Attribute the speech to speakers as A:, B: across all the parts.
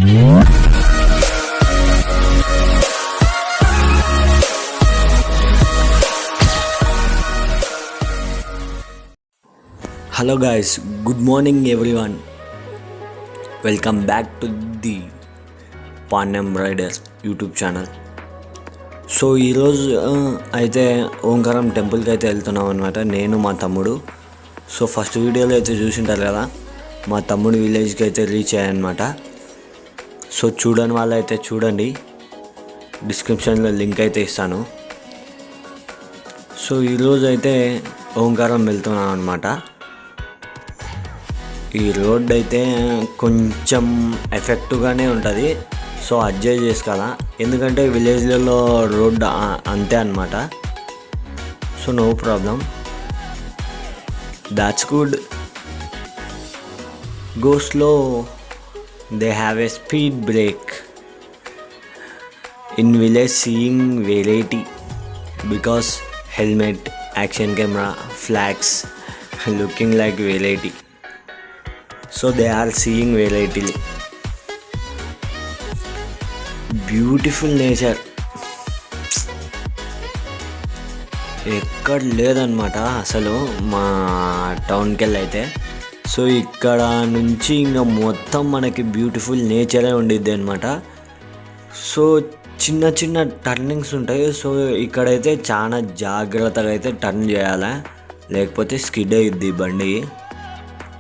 A: Hello guys, good morning everyone. Welcome back to the Panem Riders YouTube channel. So ఈరోజు అయితే ఓంకారం టెంపుల్కి అయితే వెళ్తున్నాం అనమాట, నేను మా తమ్ముడు. సో ఫస్ట్ వీడియోలో అయితే చూసింటారు కదా, మా తమ్ముడు విలేజ్కి అయితే రీచ్ అయ్యాయన్నమాట. సో చూడని వాళ్ళు అయితే చూడండి, డిస్క్రిప్షన్లో లింక్ అయితే ఇస్తాను. సో ఈరోజు అయితే ఓంకారం వెళ్తున్నాం అనమాట. ఈ రోడ్ అయితే కొంచెం ఎఫెక్టివ్గానే ఉంటుంది, సో అడ్జస్ట్ చేసుకోవాలా, ఎందుకంటే విలేజ్లలో రోడ్ అంతే అనమాట. So no problem, that's good. Go slow, they have a speed break. In village seeing variety because helmet, action camera, flags looking like variety. So they are seeing variety. Beautiful nature. ఎక్కడ లేదన్నమాట అసలు మా టౌన్కి వెళ్ళి అయితే. So ఇక్కడ నుంచి ఇంకా మొత్తం మనకి బ్యూటిఫుల్ నేచరే ఉండిద్ది అనమాట. సో చిన్న చిన్న టర్నింగ్స్ ఉంటాయి. సో ఇక్కడైతే చాలా జాగ్రత్తగా అయితే టర్న్ చేయాలి, లేకపోతే స్కిడ్ అయ్యిద్ది బండి.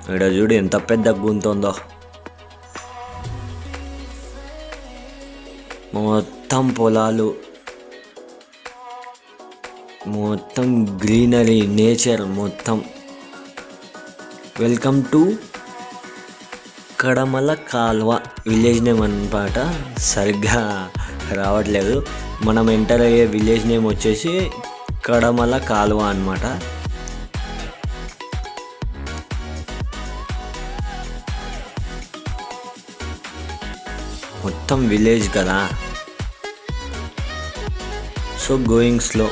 A: ఇక్కడ చూడు ఎంత పెద్ద గుంతుందో, మొత్తం పొలాలు, మొత్తం గ్రీనరీ, నేచర్ మొత్తం. Welcome to కడమల Kalva village name అనమాట. సరిగ్గా రావట్లేదు. మనం ఎంటర్ అయ్యే విలేజ్ నేమ్ వచ్చేసి కడమల కాల్వ అనమాట. మొత్తం విలేజ్ కదా, so going slow.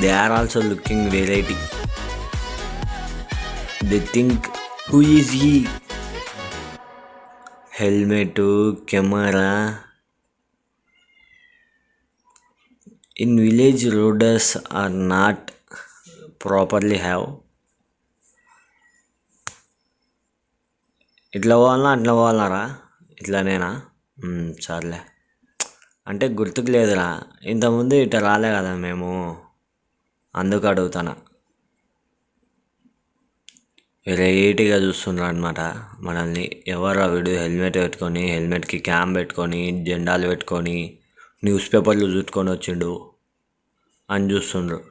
A: They are also looking variety. They think who is he. Helmet, camera. In village riders are not properly have. ఇట్లా పోవాలన్నా అట్లా పోవాలరా, ఇట్లానేనా? సర్లే, అంటే గుర్తుకు లేదురా, ఇంతకుముందు ఇట్లా రాలే కదా మేము, అందుకు అడుగుతాను. వెరైటీగా చూస్తున్నారు అనమాట మనల్ని. ఎవరు వీడు హెల్మెట్ పెట్టుకొని, హెల్మెట్కి క్యామ్ పెట్టుకొని, జెండాలు పెట్టుకొని, న్యూస్ పేపర్లు చూసుకొని వచ్చిండు అని చూస్తుండ్రు.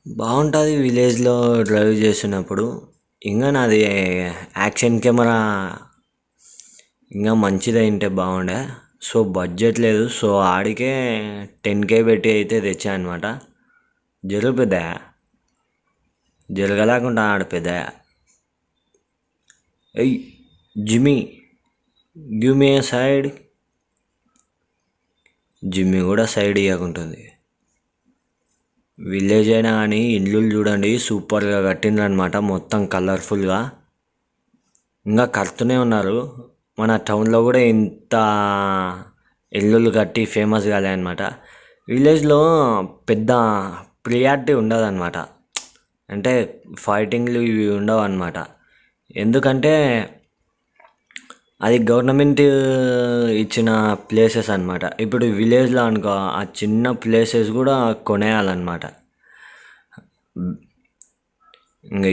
A: బాగుంటుంది విలేజ్లో డ్రైవ్ చేసినప్పుడు. ఇంకా నాది యాక్షన్ కెమెరా ఇంకా మంచిది అయింటే బాగుండే. సో బడ్జెట్ లేదు, సో ఆడికే 10K పెట్టి అయితే తెచ్చా అనమాట. జరుగు పెద్ద, జరగలేకుండా ఆడ పెద్ద. ఎయ్ జిమ్మి, గివ్ మీ ఏ సైడ్. జిమ్మి కూడా సైడ్ ఇవ్వకుంటుంది. విలేజ్ అయినా కానీ ఇల్లు చూడండి సూపర్గా కట్టిండ్రు అనమాట, మొత్తం కలర్ఫుల్గా. ఇంకా కడుతూనే ఉన్నారు. మన టౌన్లో కూడా ఇంత ఇల్లులు కట్టి ఫేమస్ కాలే అనమాట. విలేజ్లో పెద్ద ప్రియారిటీ ఉండదు అనమాట, అంటే ఫైటింగ్లు ఇవి ఉండవు అనమాట. ఎందుకంటే అది గవర్నమెంట్ ఇచ్చిన ప్లేసెస్ అనమాట. ఇప్పుడు విలేజ్లో అనుకో, ఆ చిన్న ప్లేసెస్ కూడా కొనేయాలన్నమాట. ఇంకా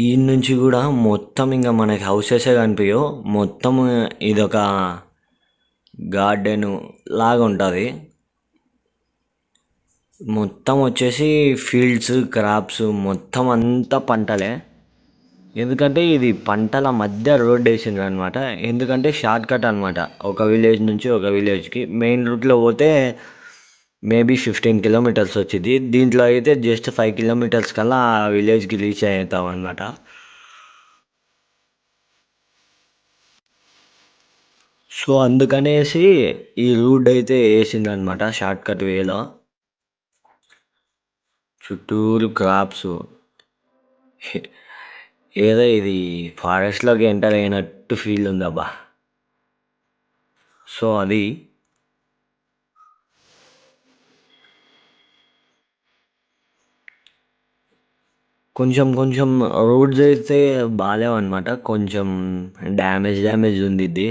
A: ఈ నుంచి కూడా మొత్తం ఇంకా మనకి హౌసెసే కనిపించవు, మొత్తం ఇదొక గార్డెన్ లాగా ఉంటుంది. మొత్తం వచ్చేసి ఫీల్డ్స్, క్రాప్స్, మొత్తం అంతా పంటలే. ఎందుకంటే ఇది పంటల మధ్య రోడ్ వేసిండ్రు అనమాట. ఎందుకంటే షార్ట్ కట్ అనమాట, ఒక విలేజ్ నుంచి ఒక విలేజ్కి. మెయిన్ రూట్లో పోతే మేబీ 15 కిలోమీటర్స్ వచ్చింది, దీంట్లో అయితే జస్ట్ 5 కిలోమీటర్స్ కల్లా ఆ విలేజ్కి రీచ్ అవుతాం అనమాట. సో అందుకనేసి ఈ రూట్ అయితే వేసిండ్రు అనమాట, షార్ట్ కట్ వేలో. చుట్టూరు క్రాప్స్. ఏదో ఇది ఫారెస్ట్లోకి ఎంటర్ అయినట్టు ఫీల్ ఉందబ్బా. సో అది కొంచెం కొంచెం రోడ్స్ అయితే బాగాలేవన్నమాట. కొంచెం డ్యామేజ్ ఉంది ఇది.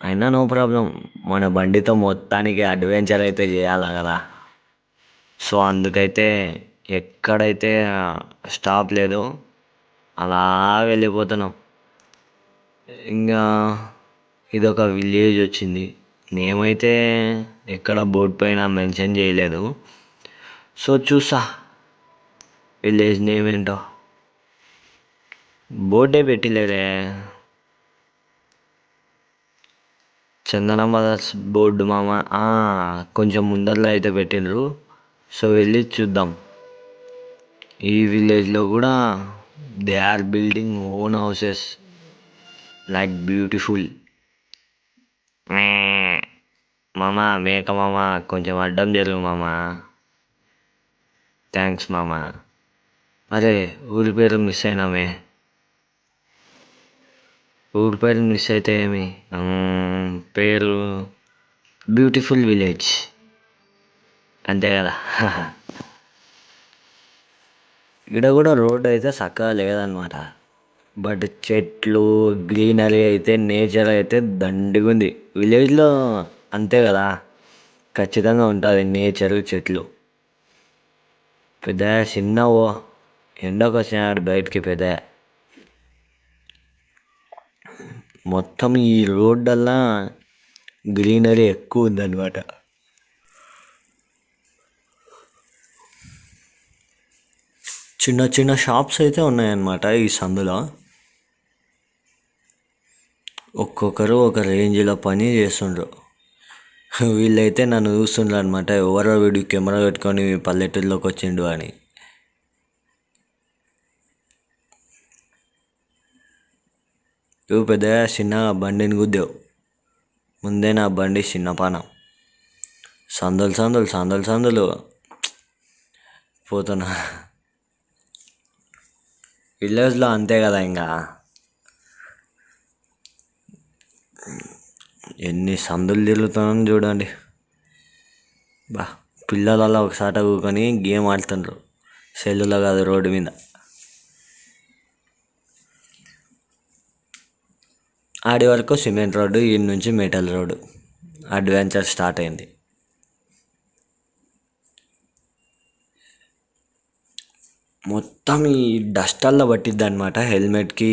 A: అయినా నో ప్రాబ్లం, మన బండితో మొత్తానికి అడ్వెంచర్ అయితే చేయాలి కదా. సో అందుకైతే ఎక్కడైతే స్టాప్ లేదు, అలా వెళ్ళిపోతున్నాం. ఇంకా ఇదొక విలేజ్ వచ్చింది. నేమ్ అయితే ఎక్కడ బోర్డు పైన మెన్షన్ చేయలేదు. సో చూసా విలేజ్ నేమ్ ఏంటో. బోర్డే పెట్టలేదే. చందన మదర్స్ బోర్డు మామ. కొంచెం ముందరలో అయితే పెట్టిండ్రు. సో వెళ్ళి చూద్దాం. ఈ విలేజ్లో కూడా they are building own houses like beautiful. మామ మేక మామ, కొంచెం అడ్డం జరుగు మామ. థ్యాంక్స్ మామ. అరే ఊరి పేరు మిస్ అయినామే. ఊరి పేరు మిస్ అయితే ఏమి, పేరు బ్యూటిఫుల్ విలేజ్ అంతే కదా. ఇక్కడ కూడా రోడ్ అయితే చక్కగా లేదనమాట. బట్ చెట్లు గ్రీనరీ అయితే, నేచర్ అయితే దండిగా ఉంది. విలేజ్లో అంతే కదా, ఖచ్చితంగా ఉంటుంది నేచరు చెట్లు. పెద్ద చిన్నవో ఎండకు వచ్చినాడు బయటికి పెద్ద. మొత్తం ఈ రోడ్డల్లా గ్రీనరీ ఎక్కువ ఉందన్నమాట. చిన్న చిన్న షాప్స్ అయితే ఉన్నాయన్నమాట ఈ సందులో. ఒక్కొక్కరు ఒక రేంజ్లో పని చేస్తుండ్రు. వీళ్ళైతే నన్ను చూస్తుండ్రు అనమాట, ఎవరో వీడు కెమెరా పెట్టుకొని పల్లెటూరులోకి వచ్చిండు అని. నువ్వు పెద్ద చిన్న బండిని గుద్దావు. ముందే నా బండి చిన్న పానం. సందులు సందులు సందులు సందులు పోతున్నా. విలేజ్లో అంతే కదా, ఇంకా ఎన్ని సందులు తిరుగుతున్నాను చూడండి. పిల్లలలో ఒకసారి కూకొని గేమ్ ఆడుతుండ్రు, సెల్లులో కాదు రోడ్డు మీద. ఆడి వరకు సిమెంట్ రోడ్డు, ఈ నుంచి మెటల్ రోడ్డు. అడ్వెంచర్ స్టార్ట్ అయింది. మొత్తం ఈ డస్టల్లో పట్టిద్ది అనమాట హెల్మెట్కి,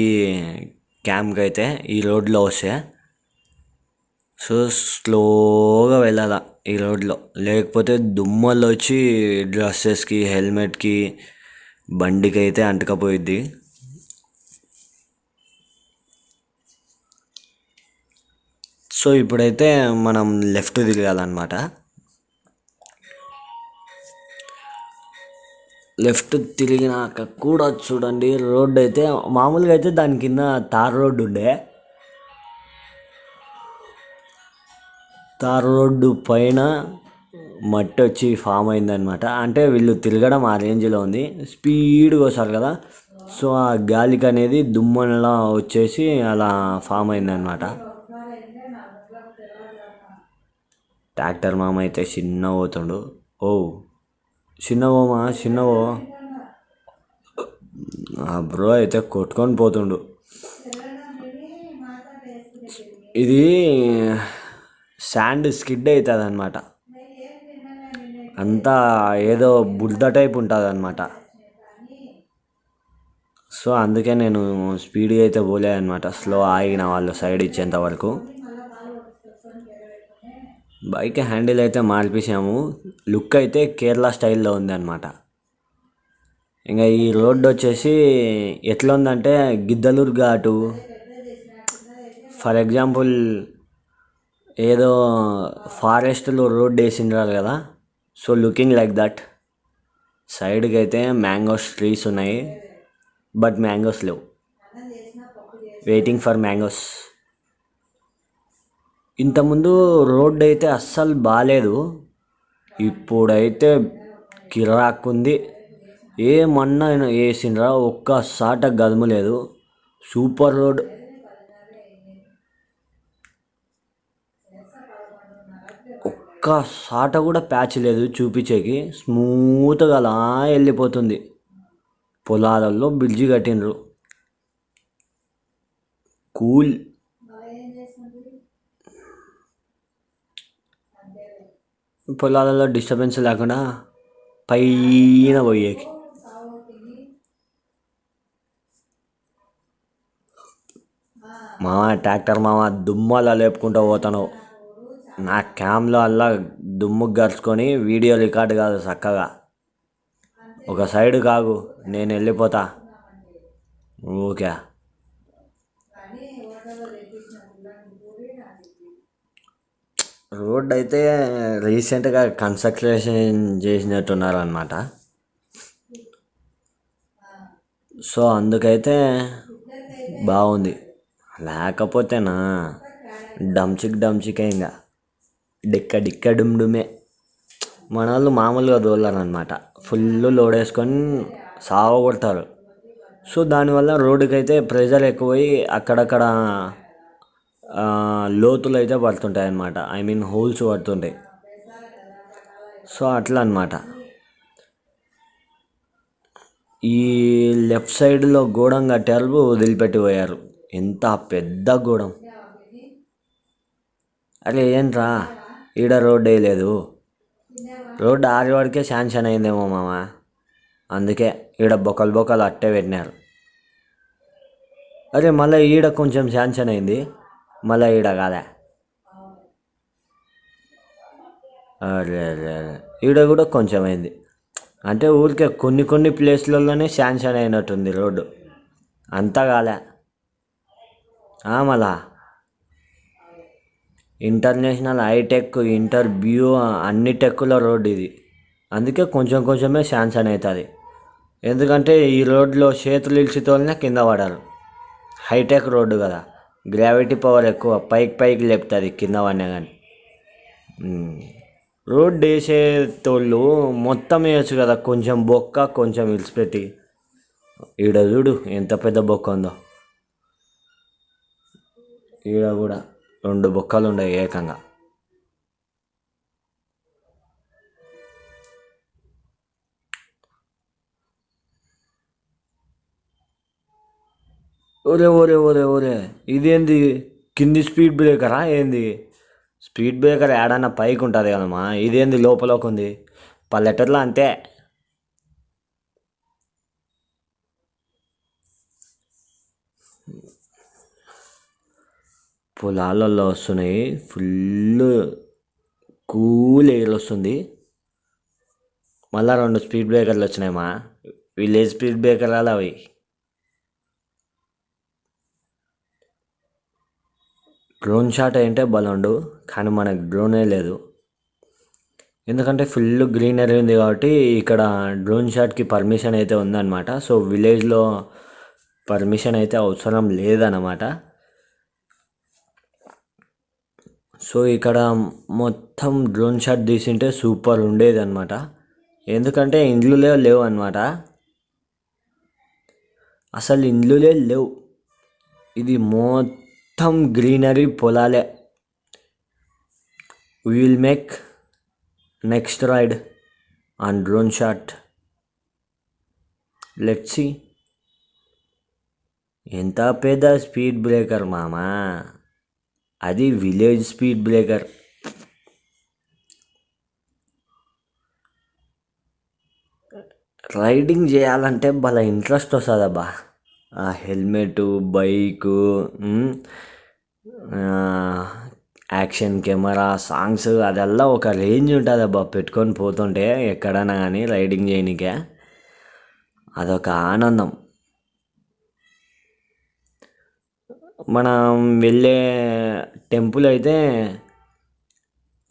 A: క్యామ్కి అయితే ఈ రోడ్లో వస్తే. సో స్లోగా వెళ్ళాల ఈ రోడ్లో, లేకపోతే దుమ్మలు వచ్చి డ్రెస్సెస్కి, హెల్మెట్కి, బండికి అయితే అంటుకపోయిద్ది. సో ఇప్పుడైతే మనం లెఫ్ట్ తిరగాలన్నమాట. లెఫ్ట్ తిరిగినాక కూడా చూడండి, రోడ్డు అయితే మామూలుగా అయితే దాని కింద తార్ రోడ్డు ఉండే. తార్ రోడ్డు పైన మట్టి వచ్చి ఫామ్ అయిందనమాట. అంటే వీళ్ళు తిరగడం ఆ రేంజ్లో ఉంది, స్పీడ్గా వస్తారు కదా. సో ఆ గాలికి అనేది దుమ్మలా వచ్చేసి అలా ఫామ్ అయిందనమాట. ట్రాక్టర్ మామ అయితే చిన్న పోతుండు. ఓ చిన్నవోమా చిన్నవో. ఆ బ్రో అయితే కొట్టుకొని పోతుండు. ఇది శాండ్ స్కిడ్ అవుతుంది అనమాట, అంతా ఏదో బురద టైప్ ఉంటుంది అనమాట. సో అందుకే నేను స్పీడ్గా అయితే పోలే అనమాట, స్లో ఆగిన వాళ్ళు సైడ్ ఇచ్చేంత వరకు. బైక్ హ్యాండిల్ అయితే మార్చేసాము, లుక్ అయితే కేరళ స్టైల్లో ఉందన్నమాట. ఇంకా ఈ రోడ్డు వచ్చేసి ఎట్లా ఉందంటే గిద్దలూరు ఘాటు, ఫర్ ఎగ్జాంపుల్ ఏదో ఫారెస్ట్లో రోడ్డు వేసిండ్రారు కదా. So looking like that. సైడ్కి అయితే మ్యాంగోస్ ట్రీస్ ఉన్నాయి, బట్ మ్యాంగోస్ లేవు. Waiting for mangoes. ఇంతకుముందు రోడ్డు అయితే అస్సలు బాగాలేదు, ఇప్పుడైతే కిరాకుంది. ఏమన్నా వేసిండ్రా, ఒక్క సాట గదుము లేదు. Super road. ఒక్క సాట కూడా ప్యాచ్ లేదు చూపించేకి. స్మూత్గా అలా వెళ్ళిపోతుంది. పొలాలలో బ్రిడ్జి కట్టిండ్రు. కూల్. పొలాలలో డిస్టర్బెన్స్ లేకుండా పైన పోయేకి. మామ ట్రాక్టర్ మామ దుమ్మలా లేపుకుంటూ పోతాను. నా క్యామ్లో అలా దుమ్ము గరుచుకొని వీడియో రికార్డు కాదు చక్కగా. ఒక సైడ్ కాగు, నేను వెళ్ళిపోతా. ఓకే. రోడ్ అయితే రీసెంట్గా కన్స్ట్రక్షన్ చేసినట్టున్నారనమాట. సో అందుకైతే బాగుంది. లేకపోతేనా డంచికే ఇంకా డిక్క డుమ్డుమే. మన వాళ్ళు మామూలుగా దోలరనమాట. ఫుల్ లోడ్ వేసుకొని సావ కొడతారు. సో దానివల్ల రోడ్డుకి అయితే ప్రెజర్ ఎక్కువై అక్కడక్కడ లోతులు అయితే పడుతుంటాయి అన్నమాట. ఐ మీన్ హోల్స్ పడుతుంటాయి. సో అట్లా అనమాట. ఈ లెఫ్ట్ సైడ్లో గోడం కట్టారు, వదిలిపెట్టిపోయారు. ఎంత పెద్ద గోడం. అరే ఏంట్రా ఈడ రోడ్ వేయలేదు. రోడ్డు ఆరివాడికే శాంక్షన్ అయిందేమో మామ, అందుకే ఈడ బొక్కలు అట్టే పెట్టినారు. అరే మళ్ళీ ఈడ కొంచెం శాంక్షన్ అయింది, మళ్ళీ ఈడ కాదా? అరే అరే అరే ఈడ కూడా కొంచెం అయింది. అంటే ఊరికే కొన్ని ప్లేస్లలోనే శాంక్షన్ అయినట్టుంది రోడ్డు, అంతా కాలే. మళ్ళా ఇంటర్నేషనల్ హైటెక్ ఇంటర్వ్యూ అన్ని టెక్కుల రోడ్డు ఇది. అందుకే కొంచెమే శాంక్షన్ అవుతుంది. ఎందుకంటే ఈ రోడ్లో చేతులు ఇల్చితోనే కింద పడారు. హైటెక్ రోడ్డు కదా, గ్రావిటీ పవర్ ఎక్కువ, పైకి లేపుతుంది కింద పడినా కానీ. రోడ్డు వేసేటోళ్ళు మొత్తం వేయచ్చు కదా, కొంచెం బొక్క కొంచెం ఇల్చిపెట్టి. ఈడ చూడు ఎంత పెద్ద బొక్క ఉందో. ఈడ కూడా 2 బొక్కలు ఉన్నాయి ఏకంగా. ఒరే ఇదేంది? కింది స్పీడ్ బ్రేకరా ఏంది? స్పీడ్ బ్రేకర్ ఏడన్నా పైకి ఉంటుంది కదమ్మా, ఇదేంది లోపలకి ఉంది? పల్లెటూరులో అంతే. పొలాలలో వస్తున్నాయి, ఫుల్ కూల్ ఎయిర్ వస్తుంది. మళ్ళా 2 స్పీడ్ బ్రేకర్లు వచ్చినాయి మా విలేజ్ స్పీడ్ బ్రేకర్లు అవి. డ్రోన్ షాట్ అంటే బలండు, కానీ మనకు డ్రోనే లేదు. ఎందుకంటే ఫుల్ గ్రీనరీ ఉంది కాబట్టి ఇక్కడ డ్రోన్ షాట్కి పర్మిషన్ అయితే ఉందన్నమాట. సో విలేజ్లో పర్మిషన్ అయితే అవసరం లేదన్నమాట. సో ఇక్కడ మొత్తం డ్రోన్ షాట్ తీసింటే సూపర్ ఉండేది అనమాట. ఎందుకంటే ఇండ్లులే లేవు అనమాట, అసలు ఇండ్లులే లేవు. ఇది మొత్తం greenery పొలాలే. We will make next ride on drone shot. Let's see. ఎంత పెద్ద స్పీడ్ బ్రేకర్ మామా, అది విలేజ్ స్పీడ్ బ్రేకర్. రైడింగ్ చేయాలంటే భలే ఇంట్రెస్ట్ వస్తుంది అబ్బా. ఆ helmet, bike, action camera, songs, అదల్లా ఒక రేంజ్ ఉంటుంది అబ్బా. పెట్టుకొని పోతుంటే ఎక్కడైనా కానీ రైడింగ్ చేయనికే అదొక ఆనందం. మనం వెళ్ళే టెంపుల్ అయితే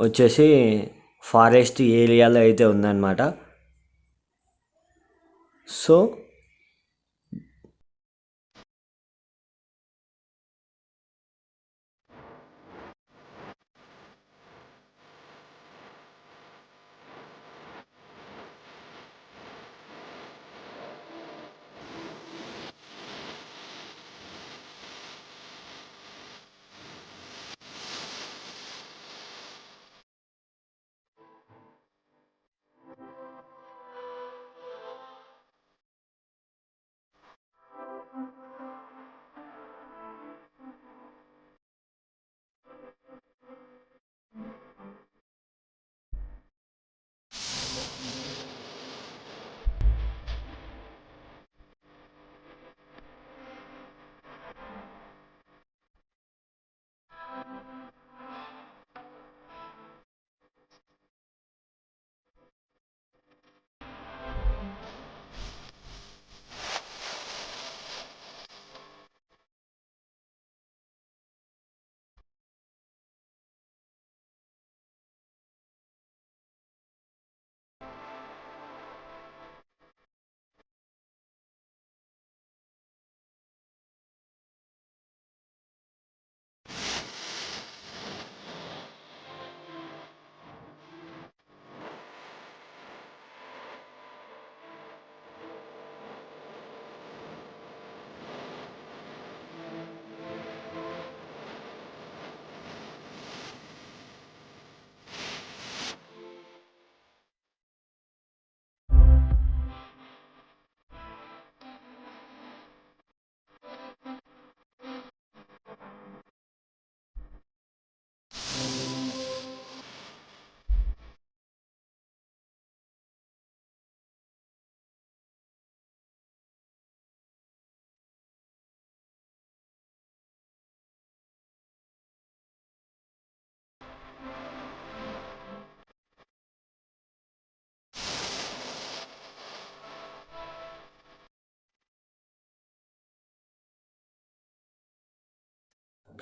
A: వచ్చేసి ఫారెస్ట్ ఏరియాలో అయితే ఉందన్నమాట. సో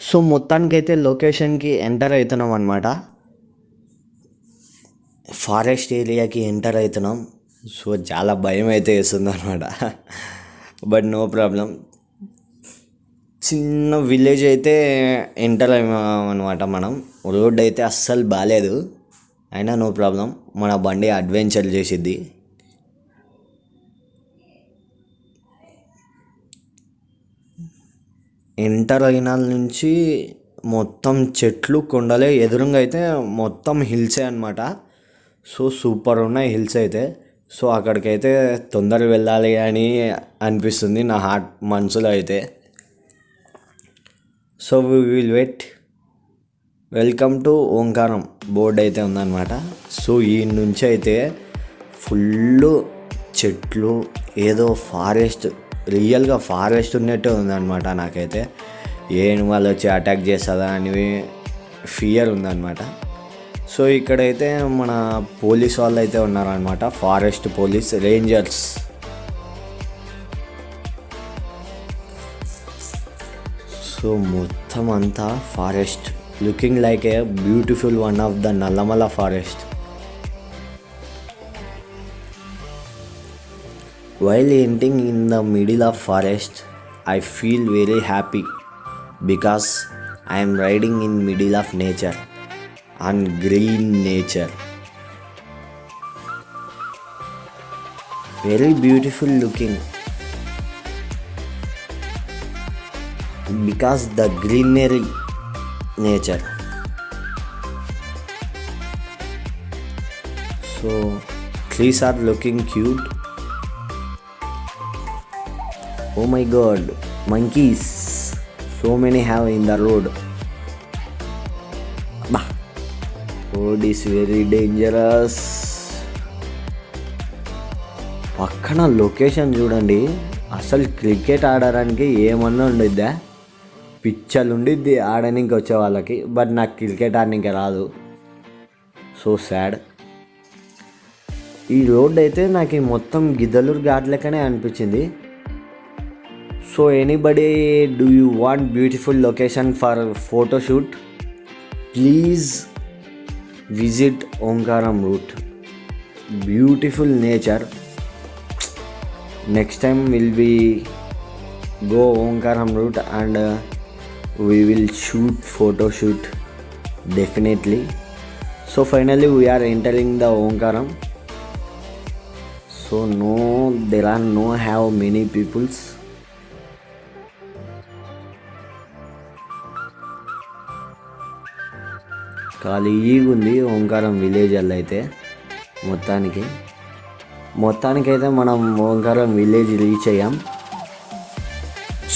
A: సో మొత్తానికైతే లొకేషన్కి ఎంటర్ అవుతున్నాం అనమాట. ఫారెస్ట్ ఏరియాకి ఎంటర్ అవుతున్నాం. సో చాలా భయం అయితే వేస్తుంది అనమాట. But no problem. చిన్న విలేజ్ అయితే ఎంటర్ అయ్యామన్నమాట మనం. రోడ్ అయితే అస్సలు బాగాలేదు, అయినా నో ప్రాబ్లం, మన బండి అడ్వెంచర్ చేసిద్ది. ఎంటర్ అయిన నుంచి మొత్తం చెట్లు కొండలే, ఎదురుగా అయితే మొత్తం హిల్సే అనమాట. సో సూపర్ ఉన్నాయి హిల్స్ అయితే. సో అక్కడికైతే తొందరగా వెళ్ళాలి అని అనిపిస్తుంది నా మనసులో అయితే. So we will wait. Welcome to Omkaram board అయితే ఉందన్నమాట. సో ఈ నుంచి అయితే ఫుల్ చెట్లు, ఏదో ఫారెస్ట్, రియల్గా ఫారెస్ట్ ఉన్నట్టే ఉందన్నమాట. నాకైతే ఏ వాళ్ళు వచ్చి అటాక్ చేస్తుందా అని ఫియర్ ఉందన్నమాట. సో ఇక్కడైతే మన పోలీస్ వాళ్ళు అయితే ఉన్నారనమాట, ఫారెస్ట్ పోలీస్ రేంజర్స్. సో మొత్తం అంతా forest, looking like a beautiful one of the Nallamala forest. While entering in the middle of forest, I feel very happy because I am riding in middle of nature, on green nature. Very beautiful looking because the greenery nature. So trees are looking cute. Oh my god, monkeys, so many have in the road. Bah, road is very dangerous. పక్కన location చూడండి, అసలు cricket ఆడడానికి ఏమన్నా ఉండిద్దా, పిచ్చలు ఉండిద్ది ఆడడానికి వచ్చే వాళ్ళకి. But నాకు క్రికెట్ ఆడడానికి రాదు. So sad. ఈ రోడ్ అయితే నాకు మొత్తం గిద్దలూరు ఘాట్ లెక్కనే అనిపించింది. So anybody, do you want beautiful location for photo shoot? Please visit Onkaram route. Beautiful nature. Next time will be go Onkaram route and we will shoot photo shoot definitely. So finally we are entering the Onkaram. So no, there are no have many peoples. ఖాళీగా ఉంది ఓంకారం village అలా అయితే. మొత్తానికైతే మనం ఓంకారం village reach అయ్యాం.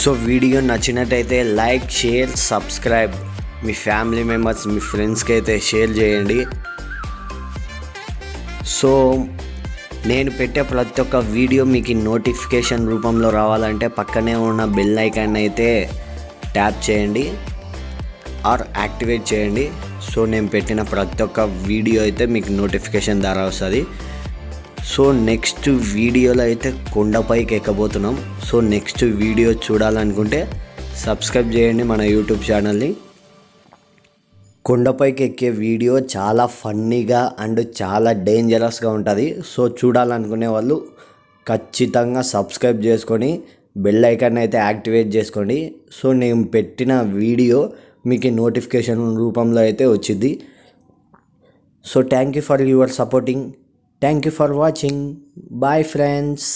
A: So video నచ్చినట్టయితే like, share, subscribe. మీ family members, మీ ఫ్రెండ్స్కి అయితే షేర్ చేయండి. సో నేను పెట్టే ప్రతి ఒక్క వీడియో మీకు నోటిఫికేషన్ రూపంలో రావాలంటే పక్కనే ఉన్న బెల్ ఐకాన్ అయితే ట్యాప్ చేయండి ఆర్ యాక్టివేట్ చేయండి. సో నేను పెట్టిన ప్రతి ఒక్క వీడియో అయితే మీకు నోటిఫికేషన్ ద్వారా వస్తుంది. సో నెక్స్ట్ వీడియోలో అయితే కొండపైకి ఎక్కబోతున్నాం. సో నెక్స్ట్ వీడియో చూడాలనుకుంటే సబ్స్క్రైబ్ చేయండి మన యూట్యూబ్ ఛానల్ని. కొండపైకి ఎక్కే వీడియో చాలా ఫన్నీగా అండ్ చాలా డేంజరస్గా ఉంటుంది. సో చూడాలనుకునే వాళ్ళు ఖచ్చితంగా సబ్స్క్రైబ్ చేసుకొని బెల్ ఐకాన్ అయితే యాక్టివేట్ చేసుకోండి. సో నేను పెట్టిన వీడియో మీకు నోటిఫికేషన్ రూపంలో అయితే వచ్చింది. So thank you for your supporting. Thank you for watching. Bye friends.